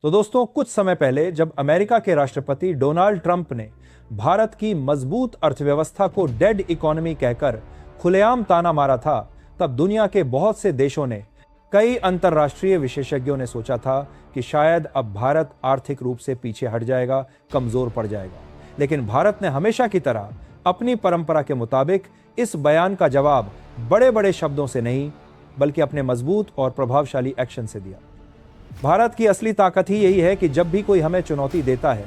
तो दोस्तों, कुछ समय पहले जब अमेरिका के राष्ट्रपति डोनाल्ड ट्रंप ने भारत की मजबूत अर्थव्यवस्था को डेड इकोनॉमी कहकर खुलेआम ताना मारा था, तब दुनिया के बहुत से देशों ने, कई अंतर्राष्ट्रीय विशेषज्ञों ने सोचा था कि शायद अब भारत आर्थिक रूप से पीछे हट जाएगा, कमजोर पड़ जाएगा। लेकिन भारत ने हमेशा की तरह अपनी परंपरा के मुताबिक इस बयान का जवाब बड़े बड़े शब्दों से नहीं, बल्कि अपने मजबूत और प्रभावशाली एक्शन से दिया। भारत की असली ताकत ही यही है कि जब भी कोई हमें चुनौती देता है,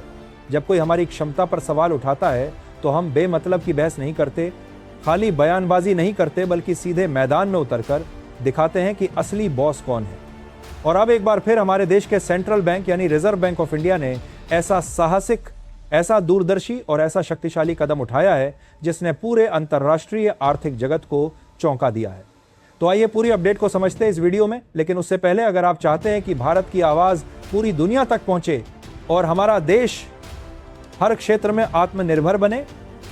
जब कोई हमारी क्षमता पर सवाल उठाता है, तो हम बेमतलब की बहस नहीं करते, खाली बयानबाजी नहीं करते, बल्कि सीधे मैदान में उतरकर दिखाते हैं कि असली बॉस कौन है। और अब एक बार फिर हमारे देश के सेंट्रल बैंक यानी रिजर्व बैंक ऑफ इंडिया ने ऐसा साहसिक, ऐसा दूरदर्शी और ऐसा शक्तिशाली कदम उठाया है जिसने पूरे अंतर्राष्ट्रीय आर्थिक जगत को चौंका दिया है। तो आइए पूरी अपडेट को समझते हैं इस वीडियो में। लेकिन उससे पहले, अगर आप चाहते हैं कि भारत की आवाज पूरी दुनिया तक पहुंचे और हमारा देश हर क्षेत्र में आत्मनिर्भर बने,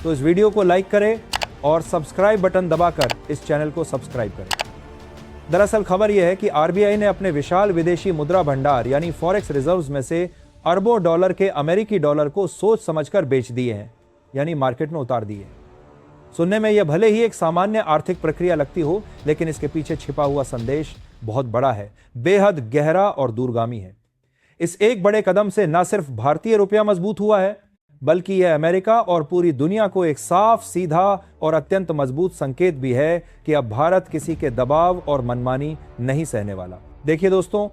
तो इस वीडियो को लाइक करें और सब्सक्राइब बटन दबाकर इस चैनल को सब्सक्राइब करें। दरअसल खबर यह है कि आरबीआई ने अपने विशाल विदेशी मुद्रा भंडार यानी फॉरेक्स रिजर्व्स में से अरबों डॉलर के अमेरिकी डॉलर को सोच समझकर बेच दिए हैं, यानी मार्केट में उतार दिए। सुनने में यह भले ही एक सामान्य आर्थिक प्रक्रिया लगती हो, लेकिन इसके पीछे छिपा हुआ संदेश बहुत बड़ा है, बेहद गहरा और दूरगामी है। इस एक बड़े कदम से न सिर्फ भारतीय रुपया मजबूत हुआ है, बल्कि यह अमेरिका और पूरी दुनिया को एक साफ, सीधा और अत्यंत मजबूत संकेत भी है कि अब भारत किसी के दबाव और मनमानी नहीं सहने वाला। देखिए दोस्तों,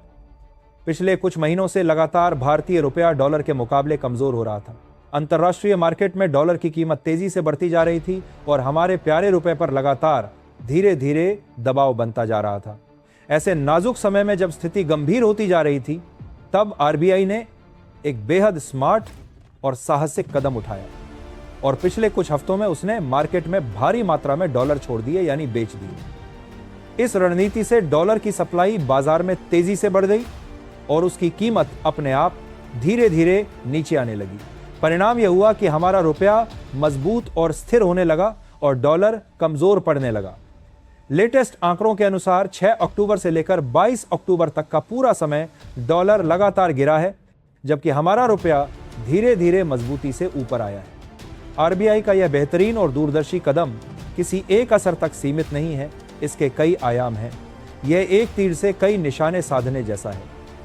पिछले कुछ महीनों से लगातार भारतीय रुपया डॉलर के मुकाबले कमजोर हो रहा था। अंतर्राष्ट्रीय मार्केट में डॉलर की कीमत तेजी से बढ़ती जा रही थी और हमारे प्यारे रुपए पर लगातार धीरे धीरे दबाव बनता जा रहा था। ऐसे नाजुक समय में जब स्थिति गंभीर होती जा रही थी, तब आरबीआई ने एक बेहद स्मार्ट और साहसिक कदम उठाया और पिछले कुछ हफ्तों में उसने मार्केट में भारी मात्रा में डॉलर छोड़ दिए, यानी बेच दिए। इस रणनीति से डॉलर की सप्लाई बाजार में तेजी से बढ़ गई और उसकी कीमत अपने आप धीरे धीरे नीचे आने लगी। परिणाम यह हुआ कि हमारा रुपया मजबूत और स्थिर होने लगा और डॉलर कमजोर पड़ने लगा। लेटेस्ट आंकड़ों के अनुसार 6 अक्टूबर से लेकर 22 अक्टूबर तक का पूरा समय डॉलर लगातार गिरा है, जबकि हमारा रुपया धीरे धीरे मजबूती से ऊपर आया है। आरबीआई का यह बेहतरीन और दूरदर्शी कदम किसी एक असर तक सीमित नहीं है, इसके कई आयाम हैं। यह एक तीर से कई निशाने साधने जैसा है।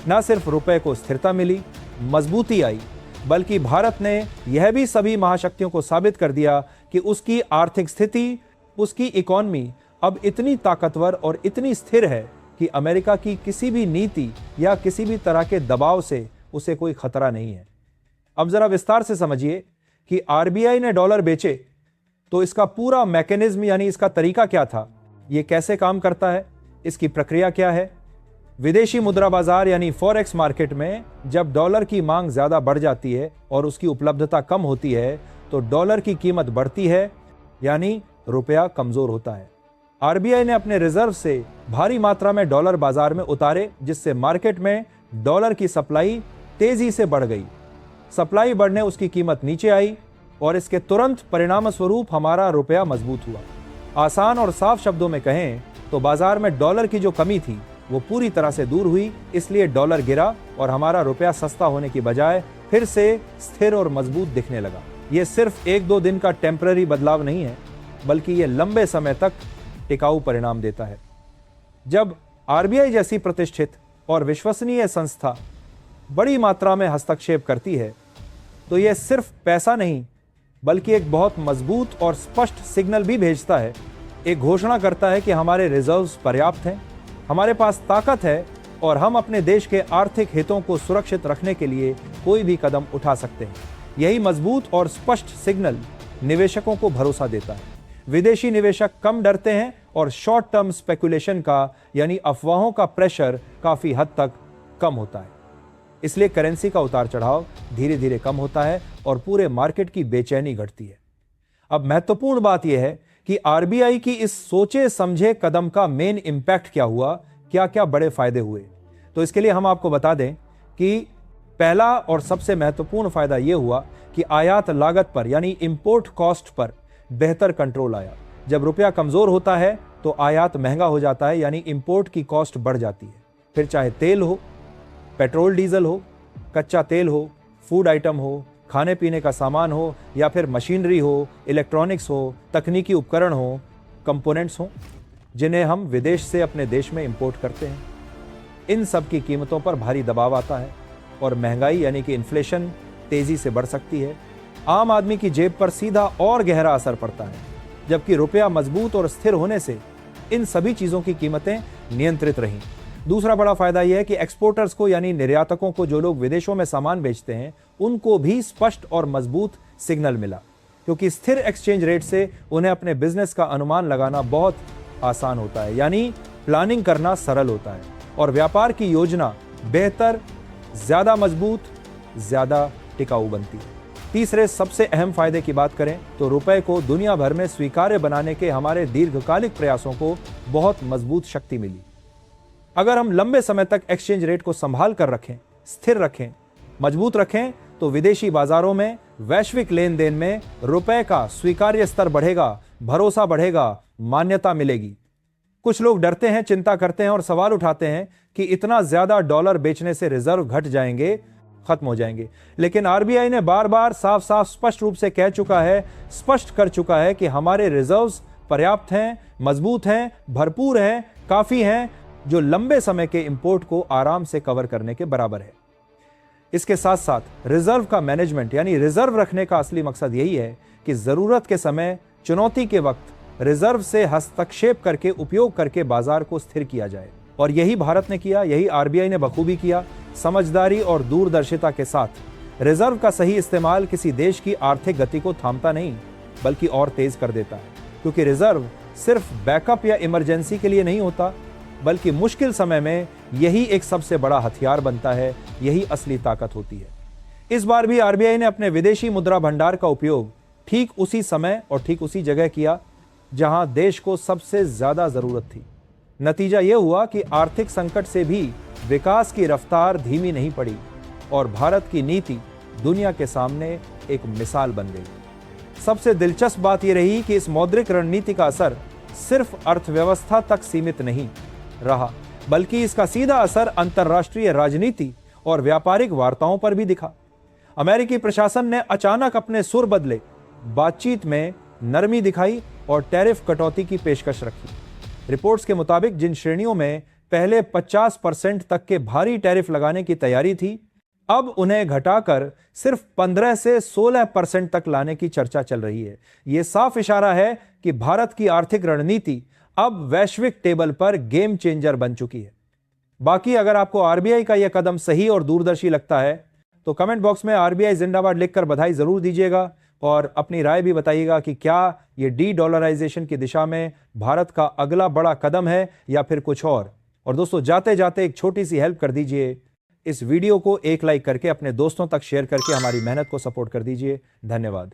न सिर्फ रुपए को स्थिरता मिली, मजबूती आई, बल्कि भारत ने यह भी सभी महाशक्तियों को साबित कर दिया कि उसकी आर्थिक स्थिति, उसकी इकोनॉमी अब इतनी ताकतवर और इतनी स्थिर है कि अमेरिका की किसी भी नीति या किसी भी तरह के दबाव से उसे कोई खतरा नहीं है। अब जरा विस्तार से समझिए कि आरबीआई ने डॉलर बेचे तो इसका पूरा मैकेनिज्म यानी इसका तरीका क्या था, यह कैसे काम करता है, इसकी प्रक्रिया क्या है। विदेशी मुद्रा बाजार यानी फॉरेक्स मार्केट में जब डॉलर की मांग ज्यादा बढ़ जाती है और उसकी उपलब्धता कम होती है, तो डॉलर की कीमत बढ़ती है, यानी रुपया कमजोर होता है। आरबीआई ने अपने रिजर्व से भारी मात्रा में डॉलर बाजार में उतारे, जिससे मार्केट में डॉलर की सप्लाई तेजी से बढ़ गई। सप्लाई बढ़ने उसकी कीमत नीचे आई और इसके तुरंत परिणाम स्वरूप हमारा रुपया मजबूत हुआ। आसान और साफ शब्दों में कहें तो बाजार में डॉलर की जो कमी थी वो पूरी तरह से दूर हुई, इसलिए डॉलर गिरा और हमारा रुपया सस्ता होने की बजाय फिर से स्थिर और मजबूत दिखने लगा। ये सिर्फ 1-2 दिन का टेम्पररी बदलाव नहीं है, बल्कि ये लंबे समय तक टिकाऊ परिणाम देता है। जब आरबीआई जैसी प्रतिष्ठित और विश्वसनीय संस्था बड़ी मात्रा में हस्तक्षेप करती है, तो यह सिर्फ पैसा नहीं, बल्कि एक बहुत मजबूत और स्पष्ट सिग्नल भी भेजता है। एक घोषणा करता है कि हमारे रिजर्व्स पर्याप्त हैं, हमारे पास ताकत है और हम अपने देश के आर्थिक हितों को सुरक्षित रखने के लिए कोई भी कदम उठा सकते हैं। यही मजबूत और स्पष्ट सिग्नल निवेशकों को भरोसा देता है। विदेशी निवेशक कम डरते हैं और शॉर्ट टर्म स्पेकुलेशन का यानी अफवाहों का प्रेशर काफी हद तक कम होता है। इसलिए करेंसी का उतार चढ़ाव धीरे धीरे कम होता है और पूरे मार्केट की बेचैनी घटती है। अब महत्वपूर्ण बात यह है कि आरबीआई की इस सोचे समझे कदम का मेन इंपैक्ट क्या हुआ, क्या क्या बड़े फायदे हुए। तो इसके लिए हम आपको बता दें कि पहला और सबसे महत्वपूर्ण फायदा यह हुआ कि आयात लागत पर यानी इंपोर्ट कॉस्ट पर बेहतर कंट्रोल आया। जब रुपया कमजोर होता है तो आयात महंगा हो जाता है, यानी इंपोर्ट की कॉस्ट बढ़ जाती है। फिर चाहे तेल हो, पेट्रोल डीजल हो कच्चा तेल हो, फूड आइटम हो, खाने पीने का सामान हो, या फिर मशीनरी हो, इलेक्ट्रॉनिक्स हो, तकनीकी उपकरण हो, कंपोनेंट्स हो, जिन्हें हम विदेश से अपने देश में इंपोर्ट करते हैं। इन सब की कीमतों पर भारी दबाव आता है और महंगाई यानी कि इन्फ्लेशन तेजी से बढ़ सकती है। आम आदमी की जेब पर सीधा और गहरा असर पड़ता है, जबकि रुपया मजबूत और स्थिर होने से इन सभी चीजों की कीमतें नियंत्रित रहीं। दूसरा बड़ा फायदा यह है कि एक्सपोर्टर्स को यानी निर्यातकों को, जो लोग विदेशों में सामान बेचते हैं, उनको भी स्पष्ट और मजबूत सिग्नल मिला, क्योंकि स्थिर एक्सचेंज रेट से उन्हें अपने बिजनेस का अनुमान लगाना बहुत आसान होता है, यानी प्लानिंग करना सरल होता है और व्यापार की योजना बेहतर, ज्यादा मजबूत, ज्यादा टिकाऊ बनती है। तीसरे सबसे अहम फायदे की बात करें तो रुपए को दुनिया भर में स्वीकार्य बनाने के हमारे दीर्घकालिक प्रयासों को बहुत मजबूत शक्ति मिली। अगर हम लंबे समय तक एक्सचेंज रेट को संभाल कर रखें, स्थिर रखें, मजबूत रखें, तो विदेशी बाजारों में वैश्विक लेन देन में रुपए का स्वीकार्य स्तर बढ़ेगा, भरोसा बढ़ेगा, मान्यता मिलेगी। कुछ लोग डरते हैं, चिंता करते हैं और सवाल उठाते हैं कि इतना ज्यादा डॉलर बेचने से रिजर्व घट जाएंगे, खत्म हो जाएंगे। लेकिन आरबीआई ने बार बार साफ साफ स्पष्ट रूप से कह चुका है, स्पष्ट कर चुका है कि हमारे रिजर्व्स पर्याप्त हैं, मजबूत हैं, भरपूर हैं, काफी हैं, जो लंबे समय के इंपोर्ट को आराम से कवर करने के बराबर है। इसके साथ साथ रिजर्व का मैनेजमेंट यानी रिजर्व रखने का असली मकसद यही है कि जरूरत के समय, चुनौती के वक्त रिजर्व से हस्तक्षेप करके, उपयोग करके बाजार को स्थिर किया जाए। और यही भारत ने किया, यही आरबीआई ने बखूबी किया। समझदारी और दूरदर्शिता के साथ रिजर्व का सही इस्तेमाल किसी देश की आर्थिक गति को थामता नहीं, बल्कि और तेज कर देता है, क्योंकि रिजर्व सिर्फ बैकअप या इमरजेंसी के लिए नहीं होता, बल्कि मुश्किल समय में यही एक सबसे बड़ा हथियार बनता है, यही असली ताकत होती है। इस बार भी आरबीआई ने अपने विदेशी मुद्रा भंडार का उपयोग ठीक उसी समय और ठीक उसी जगह किया जहां देश को सबसे ज्यादा जरूरत थी। नतीजा यह हुआ कि आर्थिक संकट से भी विकास की रफ्तार धीमी नहीं पड़ी और भारत की नीति दुनिया के सामने एक मिसाल बन गई। सबसे दिलचस्प बात यह रही कि इस मौद्रिक रणनीति का असर सिर्फ अर्थव्यवस्था तक सीमित नहीं रहा, बल्कि इसका सीधा असर अंतर्राष्ट्रीय राजनीति और व्यापारिक वार्ताओं पर भी दिखा। अमेरिकी प्रशासन ने अचानक अपने सुर बदले, बातचीत में नरमी दिखाई और टैरिफ कटौती की पेशकश रखी। रिपोर्ट्स के मुताबिक जिन श्रेणियों में पहले 50% तक के भारी टैरिफ लगाने की तैयारी थी, अब उन्हें घटाकर सिर्फ 15 से 16% तक लाने की चर्चा चल रही है। यह साफ इशारा है कि भारत की आर्थिक रणनीति अब वैश्विक टेबल पर गेम चेंजर बन चुकी है। बाकी अगर आपको आरबीआई का यह कदम सही और दूरदर्शी लगता है तो कमेंट बॉक्स में आरबीआई जिंदाबाद लिखकर बधाई जरूर दीजिएगा और अपनी राय भी बताइएगा कि क्या यह डी डॉलराइजेशन की दिशा में भारत का अगला बड़ा कदम है या फिर कुछ और। दोस्तों, जाते जाते एक छोटी सी हेल्प कर दीजिए, इस वीडियो को एक लाइक करके अपने दोस्तों तक शेयर करके हमारी मेहनत को सपोर्ट कर दीजिए। धन्यवाद।